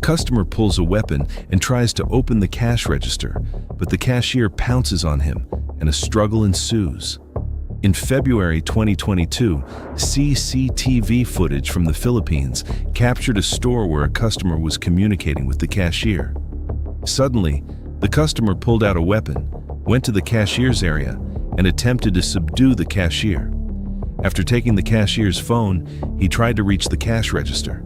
customer pulls a weapon and tries to open the cash register, but the cashier pounces on him and a struggle ensues. In February 2022, CCTV footage from the Philippines captured a store where a customer was communicating with the cashier. Suddenly, the customer pulled out a weapon, went to the cashier's area, and attempted to subdue the cashier. After taking the cashier's phone, he tried to reach the cash register.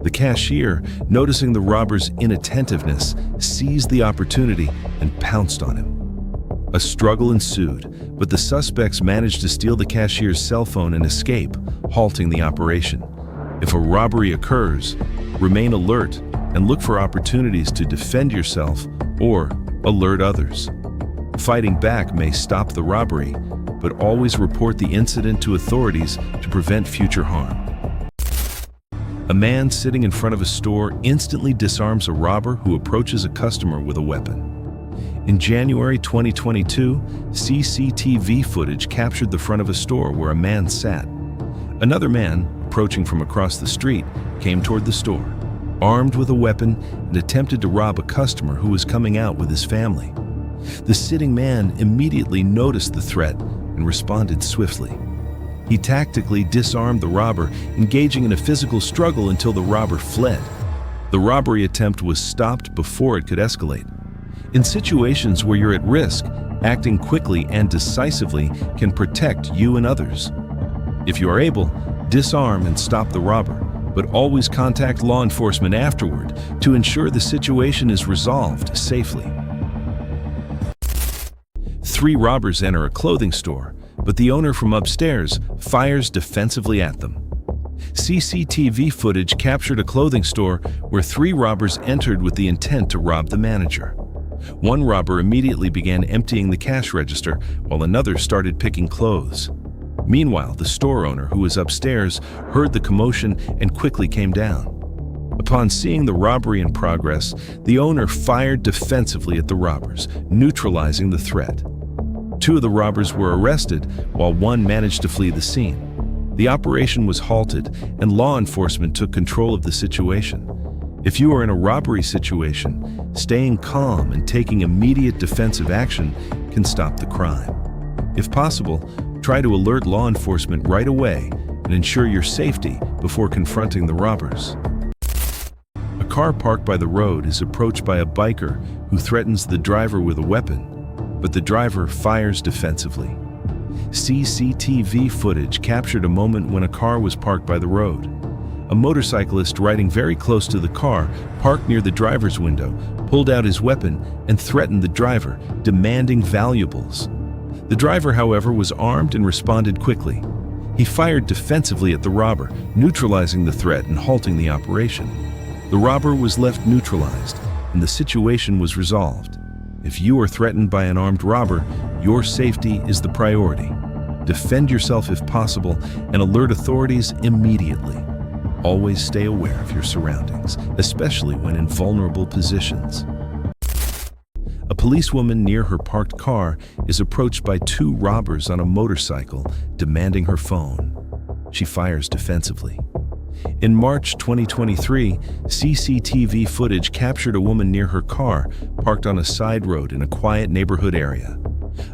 The cashier, noticing the robber's inattentiveness, seized the opportunity and pounced on him. A struggle ensued, but the suspects managed to steal the cashier's cell phone and escape, halting the operation. If a robbery occurs, remain alert and look for opportunities to defend yourself or alert others. Fighting back may stop the robbery, but always report the incident to authorities to prevent future harm. A man sitting in front of a store instantly disarms a robber who approaches a customer with a weapon. In January 2022, CCTV footage captured the front of a store where a man sat. Another man, approaching from across the street, came toward the store, armed with a weapon, and attempted to rob a customer who was coming out with his family. The sitting man immediately noticed the threat and responded swiftly. He tactically disarmed the robber, engaging in a physical struggle until the robber fled. The robbery attempt was stopped before it could escalate. In situations where you're at risk, acting quickly and decisively can protect you and others. If you are able, disarm and stop the robber, but always contact law enforcement afterward to ensure the situation is resolved safely. 3 robbers enter a clothing store, but the owner from upstairs fires defensively at them. CCTV footage captured a clothing store where 3 robbers entered with the intent to rob the manager. One robber immediately began emptying the cash register while another started picking clothes. Meanwhile, the store owner, who was upstairs, heard the commotion and quickly came down. Upon seeing the robbery in progress, the owner fired defensively at the robbers, neutralizing the threat. 2 of the robbers were arrested, while one managed to flee the scene. The operation was halted, and law enforcement took control of the situation. If you are in a robbery situation, staying calm and taking immediate defensive action can stop the crime. If possible, try to alert law enforcement right away and ensure your safety before confronting the robbers. A car parked by the road is approached by a biker who threatens the driver with a weapon, but the driver fires defensively. CCTV footage captured a moment when a car was parked by the road. A motorcyclist riding very close to the car, parked near the driver's window, pulled out his weapon and threatened the driver, demanding valuables. The driver, however, was armed and responded quickly. He fired defensively at the robber, neutralizing the threat and halting the operation. The robber was left neutralized, and the situation was resolved. If you are threatened by an armed robber, your safety is the priority. Defend yourself if possible and alert authorities immediately. Always stay aware of your surroundings, especially when in vulnerable positions. A policewoman near her parked car is approached by 2 robbers on a motorcycle, demanding her phone. She fires defensively. In March 2023, CCTV footage captured a woman near her car, parked on a side road in a quiet neighborhood area.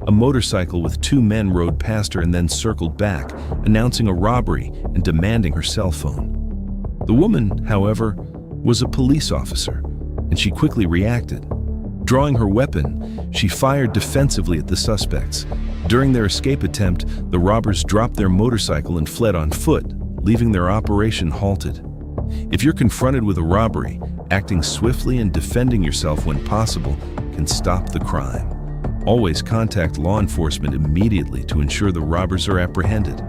A motorcycle with 2 men rode past her and then circled back, announcing a robbery and demanding her cell phone. The woman, however, was a police officer, and she quickly reacted. Drawing her weapon, she fired defensively at the suspects. During their escape attempt, the robbers dropped their motorcycle and fled on foot, leaving their operation halted. If you're confronted with a robbery, acting swiftly and defending yourself when possible can stop the crime. Always contact law enforcement immediately to ensure the robbers are apprehended.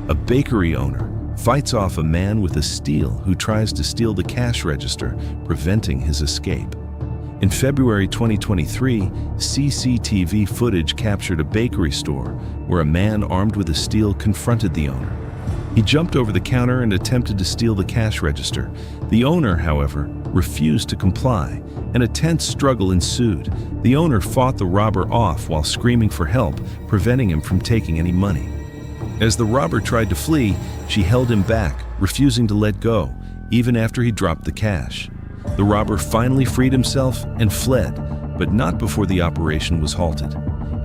A bakery owner fights off a man with a steel who tries to steal the cash register, preventing his escape. In February 2023, CCTV footage captured a bakery store where a man armed with a steel confronted the owner. He jumped over the counter and attempted to steal the cash register. The owner, however, refused to comply, and a tense struggle ensued. The owner fought the robber off while screaming for help, preventing him from taking any money. As the robber tried to flee, she held him back, refusing to let go, even after he dropped the cash. The robber finally freed himself and fled, but not before the operation was halted.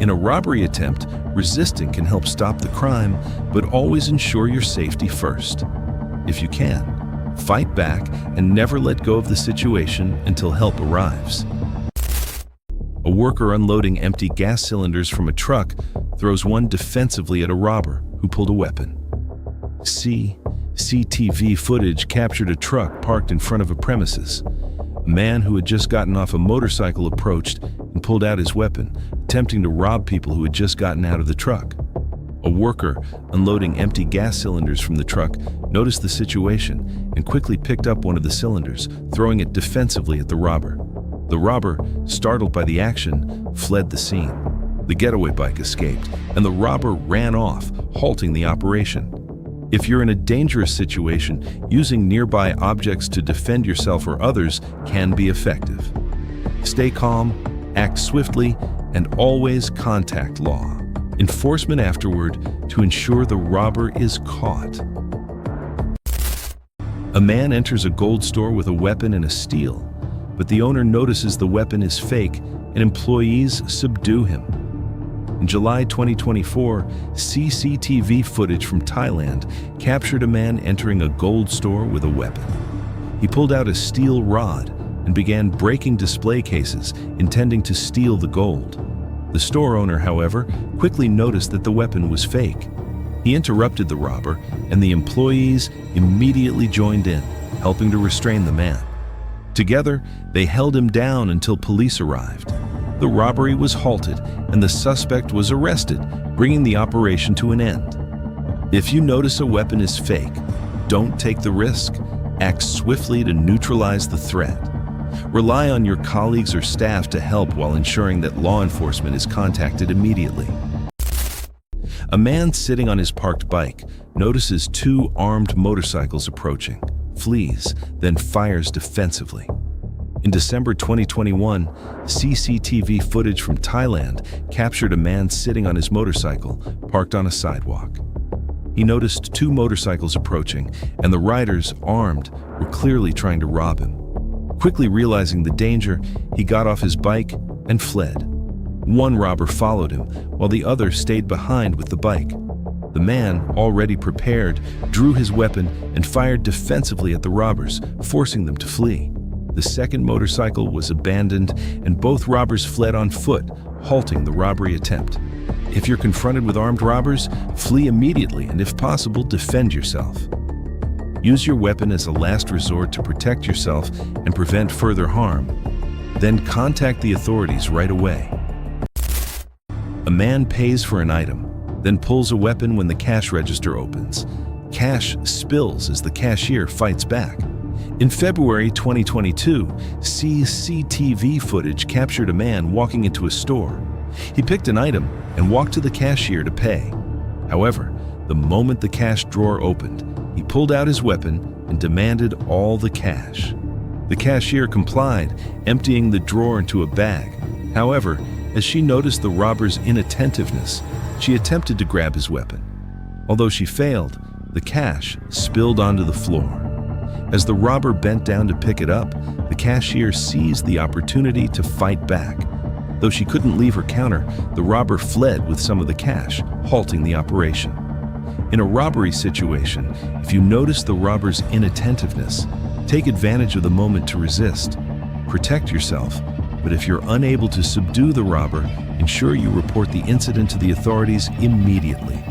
In a robbery attempt, resisting can help stop the crime, but always ensure your safety first. If you can, fight back and never let go of the situation until help arrives. A worker unloading empty gas cylinders from a truck throws one defensively at a robber who pulled a weapon. CCTV footage captured a truck parked in front of a premises. A man who had just gotten off a motorcycle approached and pulled out his weapon, attempting to rob people who had just gotten out of the truck. A worker unloading empty gas cylinders from the truck noticed the situation and quickly picked up one of the cylinders, throwing it defensively at the robber. The robber, startled by the action, fled the scene. The getaway bike escaped, and the robber ran off, halting the operation. If you're in a dangerous situation, using nearby objects to defend yourself or others can be effective. Stay calm, act swiftly, and always contact law enforcement afterward to ensure the robber is caught. A man enters a gold store with a weapon and a steel, but the owner notices the weapon is fake and employees subdue him. In July 2024, CCTV footage from Thailand captured a man entering a gold store with a weapon. He pulled out a steel rod and began breaking display cases, intending to steal the gold. The store owner, however, quickly noticed that the weapon was fake. He interrupted the robber, and the employees immediately joined in, helping to restrain the man. Together, they held him down until police arrived. The robbery was halted, and the suspect was arrested, bringing the operation to an end. If you notice a weapon is fake, don't take the risk. Act swiftly to neutralize the threat. Rely on your colleagues or staff to help while ensuring that law enforcement is contacted immediately. A man sitting on his parked bike notices two armed motorcycles approaching, flees, then fires defensively. In December 2021, CCTV footage from Thailand captured a man sitting on his motorcycle, parked on a sidewalk. He noticed two motorcycles approaching, and the riders, armed, were clearly trying to rob him. Quickly realizing the danger, he got off his bike and fled. One robber followed him, while the other stayed behind with the bike. The man, already prepared, drew his weapon and fired defensively at the robbers, forcing them to flee. The second motorcycle was abandoned, and both robbers fled on foot, halting the robbery attempt. If you're confronted with armed robbers, flee immediately and, if possible, defend yourself. Use your weapon as a last resort to protect yourself and prevent further harm. Then contact the authorities right away. A man pays for an item, then pulls a weapon when the cash register opens. Cash spills as the cashier fights back. In February 2022, CCTV footage captured a man walking into a store. He picked an item and walked to the cashier to pay. However, the moment the cash drawer opened, he pulled out his weapon and demanded all the cash. The cashier complied, emptying the drawer into a bag. However, as she noticed the robber's inattentiveness, she attempted to grab his weapon. Although she failed, the cash spilled onto the floor. As the robber bent down to pick it up, the cashier seized the opportunity to fight back. Though she couldn't leave her counter, the robber fled with some of the cash, halting the operation. In a robbery situation, if you notice the robber's inattentiveness, take advantage of the moment to resist. Protect yourself, but if you're unable to subdue the robber, ensure you report the incident to the authorities immediately.